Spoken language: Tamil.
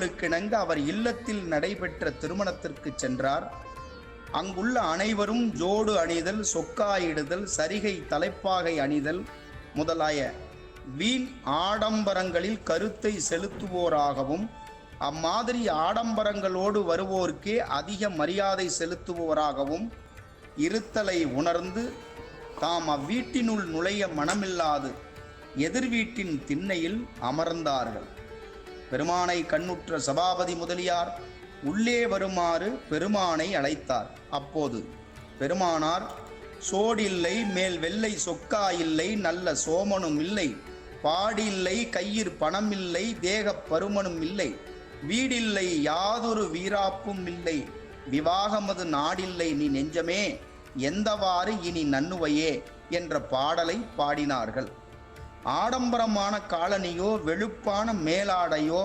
வேண்டுகோளுக்கிணங்க அவர் இல்லத்தில் நடைபெற்ற திருமணத்திற்கு சென்றார். அங்குள்ள அனைவரும் ஜோடு அணிதல், சொக்காயிடுதல், சரிகை தலைப்பாகை அணிதல் முதலாய வீண் ஆடம்பரங்களில் கருத்தை செலுத்துவோராகவும், அம்மாதிரி ஆடம்பரங்களோடு வருவோருக்கே அதிக மரியாதை செலுத்துவோராகவும் இருத்தலை உணர்ந்து தாம் அவ்வீட்டினுள் நுழைய மனமில்லாது எதிர் வீட்டின் திண்ணையில் அமர்ந்தார்கள். பெருமானை கண்ணுற்ற சபாபதி முதலியார் உள்ளே வருமாறு பெருமானை அழைத்தார். அப்போது பெருமானார், சோடில்லை, மேல் வெள்ளை சொக்கா இல்லை, நல்ல சோமனும் இல்லை, பாடில்லை, கையிற் பணமில்லை, தேகப் பருமனும் இல்லை, வீடில்லை, யாதொரு வீராப்பும் இல்லை, விவாகமது நாடில்லை நீ நெஞ்சமே, எந்தவாறு இனி நன்னுவையே என்ற பாடலை பாடினார்கள். ஆடம்பரமான காலணியோ வெளுப்பான மேலாடையோ